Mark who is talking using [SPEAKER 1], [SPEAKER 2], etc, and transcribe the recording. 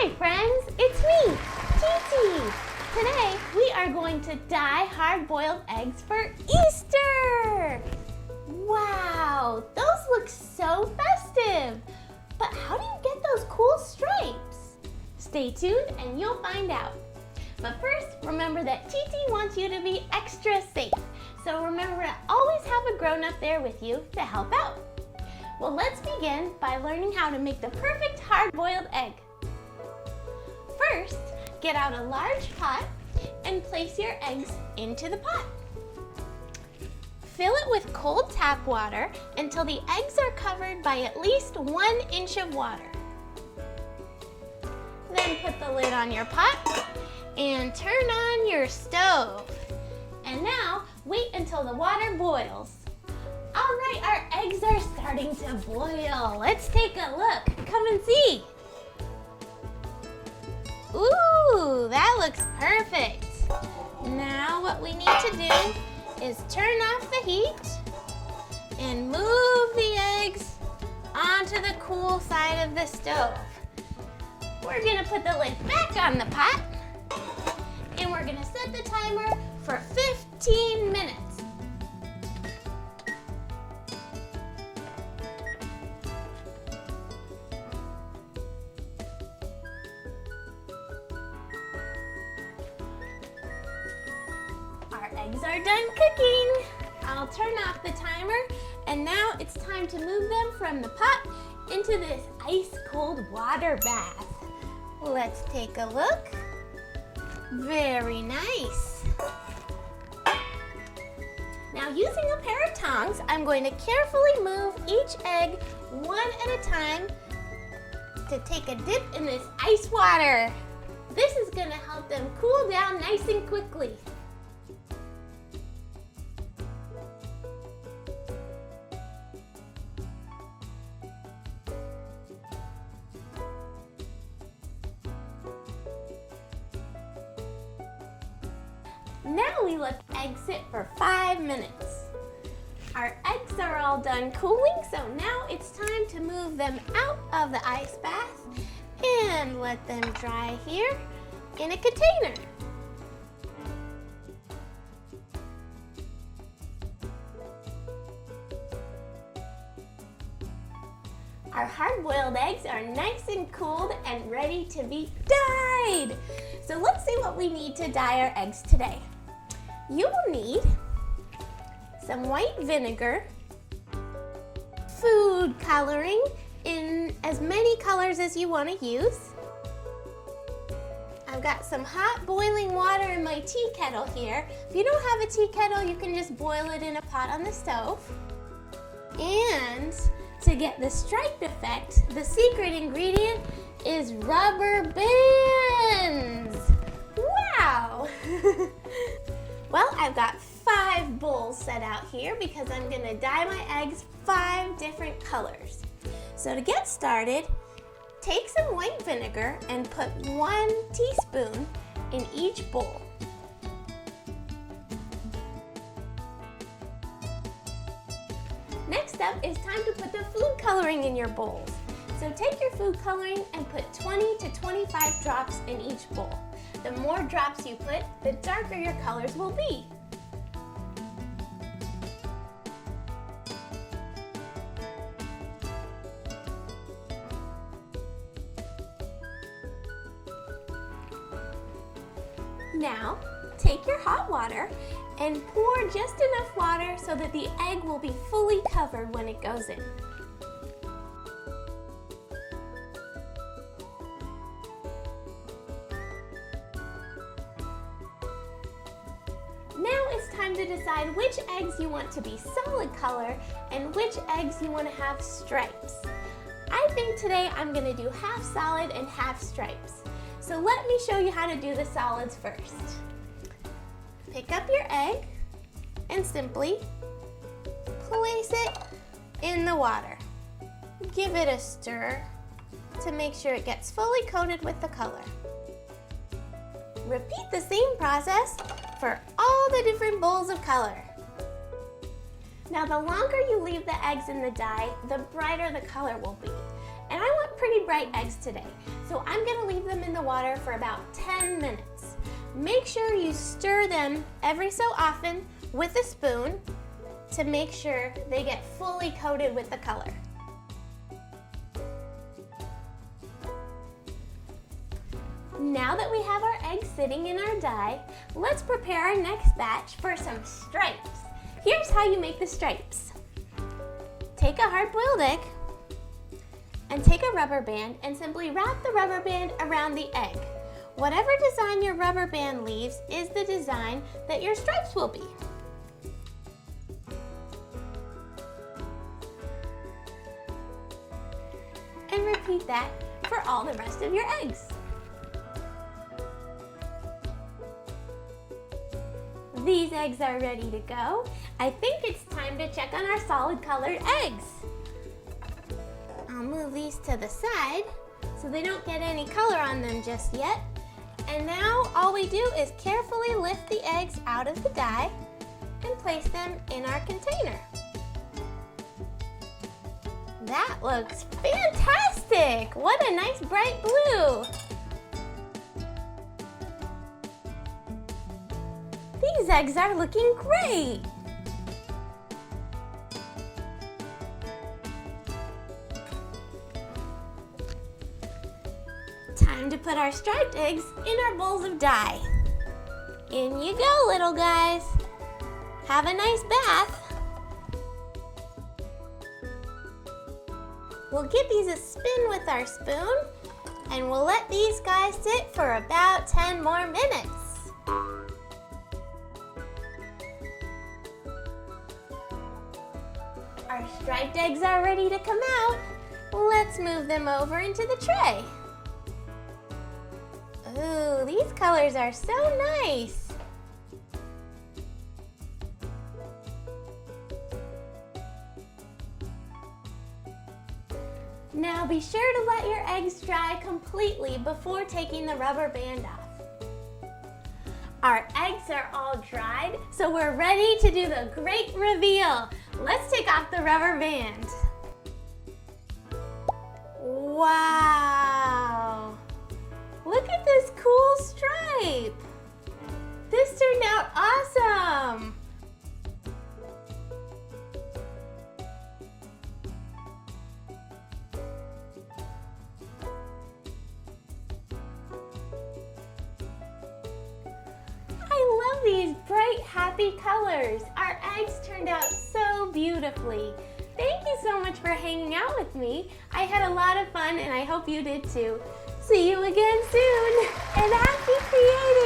[SPEAKER 1] Hi friends, it's me, Titi. Today we are going to dye hard-boiled eggs for Easter. Wow, those look so festive. But how do you get those cool stripes? Stay tuned and you'll find out. But first, remember that Titi wants you to be extra safe. So remember to always have a grown-up there with you to help out. Well, let's begin by learning how to make the perfect hard-boiled egg. First, get out a large pot and place your eggs into the pot. Fill it with cold tap water until the eggs are covered by at least 1 inch of water. Then put the lid on your pot and turn on your stove. And now, wait until the water boils. All right, our eggs are starting to boil. Let's take a look. Come and see. Ooh, that looks perfect. Now what we need to do is turn off the heat and move the eggs onto the cool side of the stove. We're gonna put the lid back on the pot and we're gonna set the timer for 15 minutes. Our eggs are done cooking. I'll turn off the timer and now it's time to move them from the pot into this ice-cold water bath. Let's take a look. Very nice. Now using a pair of tongs, I'm going to carefully move each egg one at a time to take a dip in this ice water. This is going to help them cool down nice and quickly. Now we let the eggs sit for 5 minutes. Our eggs are all done cooling, so now it's time to move them out of the ice bath and let them dry here in a container. Our hard-boiled eggs are nice and cooled and ready to be dyed. So let's see what we need to dye our eggs today. You will need some white vinegar, food coloring in as many colors as you want to use. I've got some hot boiling water in my tea kettle here. If you don't have a tea kettle, you can just boil it in a pot on the stove. And to get the stripe effect, the secret ingredient is rubber bands. Wow! Well, I've got 5 bowls set out here because I'm gonna dye my eggs 5 different colors. So to get started, take some white vinegar and put 1 teaspoon in each bowl. Next up is time to put the food coloring in your bowls. So take your food coloring and put 20 to 25 drops in each bowl. The more drops you put, the darker your colors will be. Now, take your hot water and pour just enough water so that the egg will be fully covered when it goes in. Now it's time to decide which eggs you want to be solid color and which eggs you want to have stripes. I think today I'm going to do half solid and half stripes. So let me show you how to do the solids first. Pick up your egg and simply place it in the water. Give it a stir to make sure it gets fully coated with the color. Repeat the same process for all the different bowls of color. Now the longer you leave the eggs in the dye, the brighter the color will be. And I want pretty bright eggs today, so I'm gonna leave them in the water for about 10 minutes. Make sure you stir them every so often with a spoon to make sure they get fully coated with the color. Now that we have our eggs sitting in our dye, let's prepare our next batch for some stripes. Here's how you make the stripes. Take a hard-boiled egg and take a rubber band and simply wrap the rubber band around the egg. Whatever design your rubber band leaves is the design that your stripes will be. And repeat that for all the rest of your eggs. These eggs are ready to go. I think it's time to check on our solid colored eggs. I'll move these to the side so they don't get any color on them just yet. And now all we do is carefully lift the eggs out of the dye and place them in our container. That looks fantastic! What a nice bright blue! These eggs are looking great! Time to put our striped eggs in our bowls of dye. In you go, little guys. Have a nice bath. We'll give these a spin with our spoon, and we'll let these guys sit for about 10 more minutes. Our striped eggs are ready to come out. Let's move them over into the tray. Ooh, these colors are so nice. Now be sure to let your eggs dry completely before taking the rubber band off. Our eggs are all dried, so we're ready to do the great reveal. Let's take off the rubber band. Wow! Look at this cool stripe! This turned out awesome! I love these bright, happy colors. Our eggs turned out so beautifully. Thank you so much for hanging out with me. I had a lot of fun and I hope you did too. See you again soon, and happy creating!